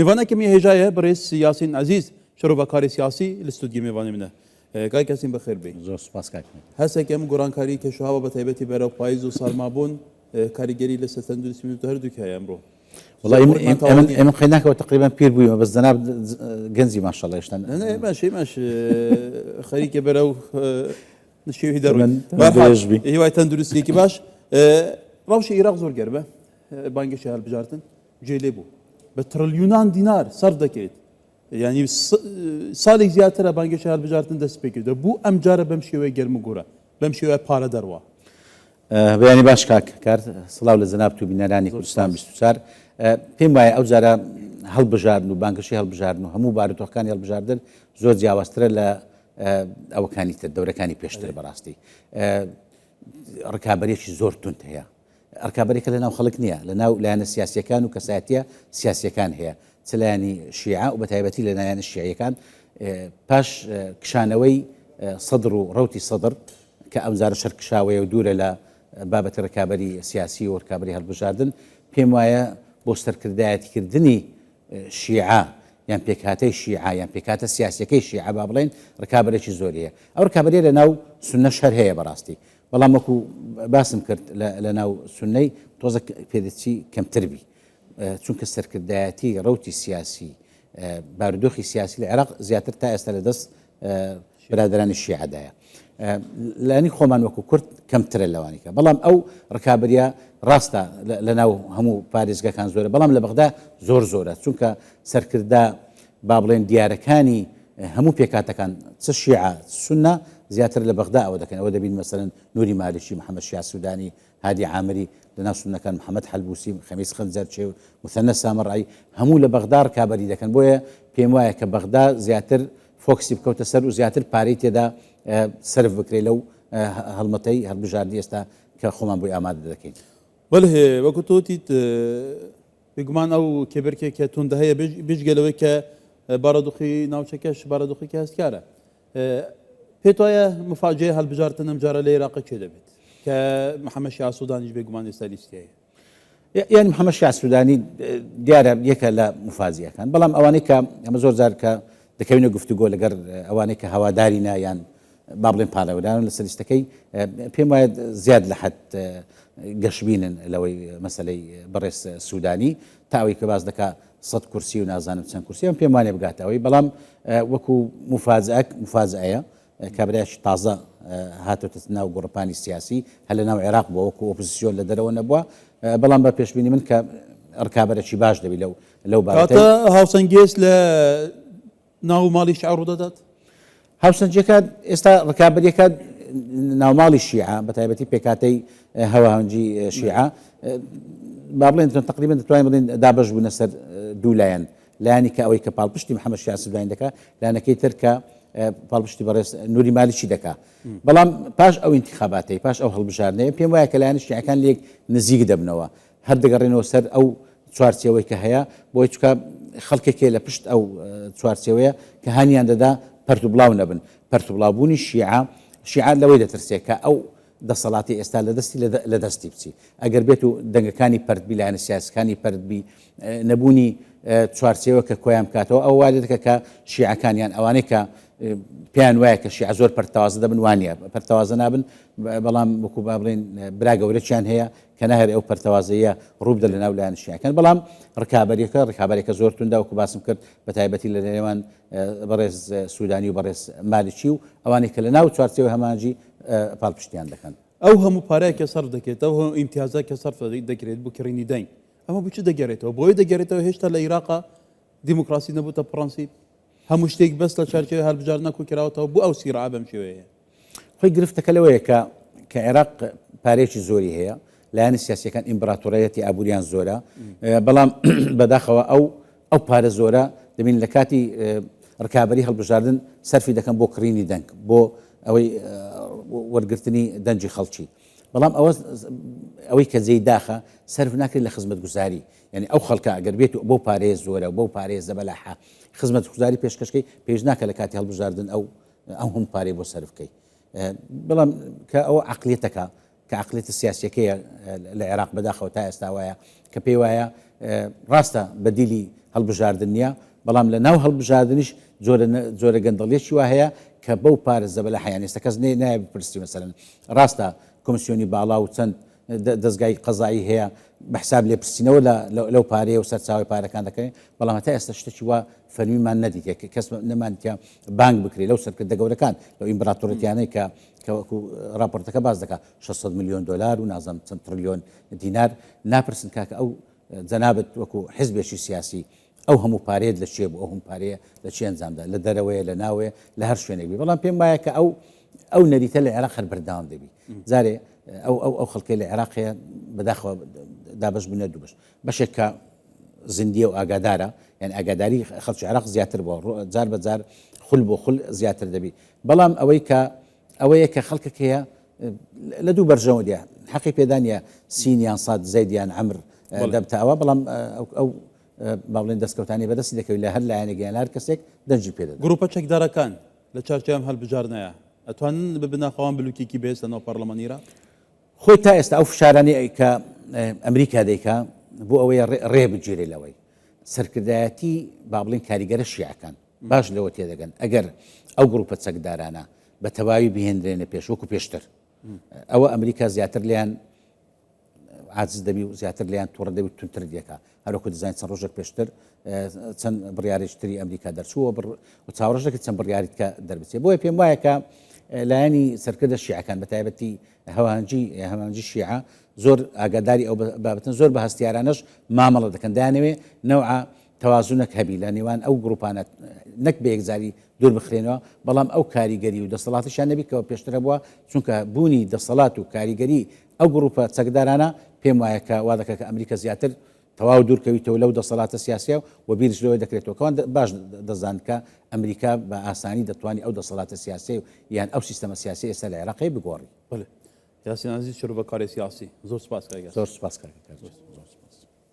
میوانه که هجایه برئیس یاسین عزیز شروع سیاسی الاستودیو میوانه منه کای کسیم بخیر بی زور سپاس کاک هسه که ام گران کاری که شوها با تایبتی برای پاییز و سرمابون کاریگری لستن دوست می‌دونید هر دو که امرو والله من خليناك تقريبا بير بوي بس زناب جنزي ما شاء الله يشتغل انا ماشي خريك برو نشيو هدرو هي واي تندرسي كي باش روش عراق زور قربه بانك شهر بجارتن جيلي بو بتريليونان دينار صرف دكيت يعني سالك زيادة بانك شهر بجارتن دست بكيد بو ام جاره بمشي وي قرم غورا بمشي وي بارا دروا بياني باش كار صلاة لزناب تو بيناراني كردستان بستوسار پێم وایە ئەو جارە هەڵبژاردن و بانکەشی هەڵبژاردن و هەموو بارودۆخەکانی هەڵبژاردن زۆر جیاوازترە لە ئەوەکانی تر دەورەکانی پێشتر بەڕاستی ڕکابەرێکی زۆر تونند هەیە ڕکابەرێکە لەناو خەڵک نییە لەناو لایەنە سیاسیەکان و کەسایەتیە سیاسیەکان هەیە چ لایەنی شیعە و بەتایبەتی لە لایەنە شیعیەکان پاش کشانەوەی سەدر و ڕەوتی سەدر کە ئەم جارە شەرکشاوەیە و دوورە لە بابەتی ڕکابەری سیاسی و ڕکابەری هەڵبژاردن پێم وایە بۆ سەرکردایەتیکردنی شیعە یان پێکهاتەی شیعە یان پێکهاتە سیاسیەکەی شیعە با بڵێن ڕکابەرێکی زۆریە ئەو ڕکابەرێ لە ناو سونە شەر هەیە بەڕاستی بەڵام وەکو باسم کرد لە ناو سونەی تۆزە پێدەچی کەمتربی چونکە سەرکردایەتی ڕەوتی سیاسی بارودۆخی سیاسی لە عێراق زیاتر تا ئێستا لە دەست برادرانی شیعەدایە لانی خۆمان وەکو کورد کەمترە لەوانیکە بەڵام ئەو ڕکابەریە ڕاستە لەناو هەموو پارێزگەکان زۆرە بەڵام لە بەغدا زۆرە چونکە سەرکردا با بڵێن دیارەکانی هەموو پێکاتەکان چ شیعە سونە زیاتر لە بەغدا ئەوە دەکەن ئەوە دەبین مەسەرەن نوری مالیشی محەممەد شیا سوودانی هادی عامری لەناو سونەکان محەممەد حەلبوسی خەمیس خەنجەرچێ و مثەنە سامەڕایی هەموو لە بەغدا ڕکابەری دەکەن بۆیە پێم وایە کە بەغدا زیاتر فۆکسی بکەوتە سەر و زیاتر پارەی تێدا سرف بکرێ لەو هەڵمەتەی هەڵبژاردی ئێستا کە خۆمان بۆی ئامادە دەکەین بله وەکو تۆتیت بگومان ئەو کێبرکێکە توندە هەیە بژگەلەوەی کە بارەدوخی ناوچەکەش بارەدوخی کە هەستکارە پێت وایە مفاجێ هەڵبژاردن ئەم جارە لە عێراق چێ دەبێت کە محەممەد شیا سوودانیش بێگومان ئێستا لیستیایە یعنی محەممەد شیا سوودانی دیارە یەکە لە مفازیەکان بەڵام ئەوانەی کە ئەمە زۆر جار کە دەکەوینە گفتوگۆ لەگەر ئەوانەی کە هەواداری نایان با بڵێن پاڵەوەدان لە سەریستەکەی پێم وایە زیاد لە حەد گەشببینن لەوەی مەسلەی بەڕێز سوودانی تاوەی کە باز دەکا 100 کورسی و نازانم چەند کورسیان پێم وانێ بگاتەوەی بەڵام وەکو مفازایە کابراایشی تازە هاتوتە ناو گۆڕپانی سیاسی هە لە ناو عێراق بۆ وەکو ئۆپۆزیسیۆن لە دەرەوە نەبووە بەڵام بە پێشبینی من کە ڕکابەرێکی باش دەبی لەو بابەتە هاوسەنگێز لە ناو ماڵی شیعە ڕوودەدات هاوسەنجەکە ئێستا ڕکابەریەکە ناوماڵی شیعە بە تایبەتی پێکاتەی هەواهەنگی شیعە با بڵێن تقریبا دەتوانین بڵێن دابەش بوونە سەر دوو لایەن لایەنی کە ئەوەی کە پاڵپشتی محەممەد شیا سوودانی دەکات لایەنەکەی تر کە پاڵپشتی بەڕێز نوری مالیکی دەکات بەڵام پاش ئەو انتخاباتی پاش ئەو هەڵبژاردنەیە پێم وایە کە لایەنە شیعەکان لێک نزیک دەبنەوە هەر دەگەڕێنەوە سەر ئەو چوارچێوەی کە هەیە بۆی چکە خەڵکێکێ لە پشت ئەو چوارچێوەیە کە هانیان دەدا پەرت و بڵاو نەبن پەرت و بڵاوبوونی شیعە لەوەی دەترسێت کە ئەو دەسەڵاتی ئێستا لە دەستی لە دەستی بچی ئەگەر بێت و دەنگەکانی پەردبی لایەنە سیاسەکانی پەردبی نەبوونی چوارچێوە کە کۆیان بکاتەوە ئەو وارد دەکە کە شیعەکانیان ئەوانەی کە پێیان وایە کە شیعە زۆر پەرتەوازە دەبن وانە پەرتەوازە نابن بەڵام وەکو با بڵێن برا گەورەیان هەیە کە ناهێر ئەو پەرتەوازەیە ڕوو بدە لە ناو لایەن شیعەکان بەڵام ڕکابەرێکە زۆر توندا وەکو باسم کرد بە تایبەتی لە نێوان بەڕێز سوودانی و بەڕێز مالیکی و ئەوانەی کە لە ناو چوارچێوە هەمانجی پاڵپشتیان دەکەن ئەو هەموو پارەیە کە سەرف دەکێت ئەو هەموو ئیمتیازە کە سەرف دەکرێت بۆ کڕینی دەنگ ئەمە بچ دەگەڕێتەوە بۆی دەگەڕێتەوە هێشتا لە عێراقا دیموکراسی نەبووتە پرەنسیب هەموو شتێک بەس لە چارچێوەی هەڵبژاردن نەکۆکراوەتەوە بۆ ئەو سیرعە بەم شێوەیە خۆی گرفتەکە لەوەیە کە عێراق پارێکی زۆری هەیە لایەنە سیاسیەکان ئیمپراتۆریەتی ئابووریان زۆرە بەڵام بەداخەوە ئەو پارە زۆرە دەبین لە کاتی ڕکابەری هەڵبژاردن سەرفی دەکەن بۆ کڕینی دەنگ بۆ ئەوەی وەرگرتنی دەنجی خەڵکی بەڵام ئەوەی کە جێی داخە سەرف ناکرێت لە خزمەت گوزاری یعنی ئەو خەڵکە ئەگەر بێت و بۆ پارێز زۆرە بۆ پارێز زەبەلاحە خزمەت گوزاری پێشکەشکەی پێش ناکە لە کاتی هەڵبژاردن ئەو هەم پارەی بۆ سەرفکەی بەڵام کە ئەوە عقلێتەکە کە عقلێتە سیاسیەکەیە لە عێراق بەداخەوە تا ئێستا وایە کە پێی وایە ڕاستە بەدیلی هەڵبژاردن نیە بەڵام لە ناو هەڵبژاردنیش جۆرە گەندەڵیەکی وا هەیە کە بەو پارێزە بە لە حیان ئێستا کەس نایە بپرسی مەسەلەن ڕاستە کۆمسیۆنی باڵا و چەند دەستگای قەزایی هەیە بەحساب لێپرسینەوە لەو پارەیە و سەرچاوی پارەکان دەکەین بەڵام هەتا ئێستا شتێکی وا فەرمیمان نەدیتێ کەس نەمانتیا بانگ بکرێت لەو سەرکردە گەورەکان لەو ئیمپراتۆریەتیانەی کە وەکو راپۆرتەکە باز دەکات 600 میلیۆن دلار و نازانم چەند تریلیۆن دینار ناپرسن کاکە ئەو جەنابەت وەکو حیزبێکی سیاسی ئەو هەموو پارێت لە چێ بوو ئەو هەموو پارەیە لە چی ئەنجامدا لە دەرەوەیە لە ناوێ لە هەر شوێنێک بی بەڵام پێم وایە کە ئەو نەریتە لە عێراق هەر بەردەوام دەبی جارێ ئەو خەڵکی لە عێراقیە بەداخەوە دابش بوونە دوو بەشێک کە زیندیە و ئاگادارە یعنی ئاگاداری خەڵکی عێراق زیاتر بووە جار بە جار خول بۆ خول زیاتر دەبی بەڵام ئەوەیە کە خەڵکێک هەیە لە دوو بەرژەوە دیە حەقی پێدانە سینیان ساد زەیدیان عەمر دەبتەوە بەڵام ئەو باڵێن دەستکەوتانی بەدەستی دەکەوێت لە هەر لایەنێکیان هەر کەسێک دەنجی پێدەن گروپە چەکدارەکان لە چارچەیان هەڵبژاردنەیە ئەتوانن ببناخەوان بلوکێکی بێست لەناو پەرلەمانی عێراق خۆی تا ئێستا ئەو فشارانی کە ئەمریکا دەیکا بۆ ئەوەیە ڕێ بگیرێ لەوەی سەرکردایەتی با بڵێن کاریگەرە شیعەکان باش لەوە تێدەگەن ئەگەر ئەو گروپە چەکدارانە بە تەواوی بهێنرێنە پێش وەکو پێشتر ئەوە ئەمریکا زیاتر لیان عاجز دەبی و زیاتر لیان تووڕە دەبی تونتر دیەکە هەروەکو دەزانین چەند ڕۆژێک پێشتر چەند بڕیارێکتری ئەمریکا دەرچووە و چاوەڕژێکی چەند بڕیاریتکە دەربچێت بۆیە پێم وایە کە لایەنی سەرکردە شیعەکان بە تایبەتی هەمانجی شیعە زۆر ئاگاداری ئەو بابەتن زۆر بە هەستیارانەش مامەڵە دەکەن دایانەوێ نەوعە تەوازونێک هەبی لە نێوان ئەو گروپانە نەک بە یەکزاری دوور بخرێنەوە بەڵام ئەو کاریگەری و دەسەڵاتیشان نەبیکەوە پێشترە بووە چونکە بوونی دەسەڵات و کاریگەری ئەو گروپە چەکدارانە پێم وایە کە وا دەکە کە ئەمریکا زیاتر تەواو دوورکەویتەوە لەو دەسەڵاتە سیاسیە و بیرش لەوەی دەکرێتەوە کەوان باش دەزان کە ئەمریکا بە ئاسانی دەتوانێت ئەو دەسەڵاتە سیاسی یان ئەو سیستەمە سیاسی ئێستا لە عێراقی بگۆڕی یاسین عەزیز شروع بە کاری سیاسی زۆر سپاس زۆر سپاس کاکە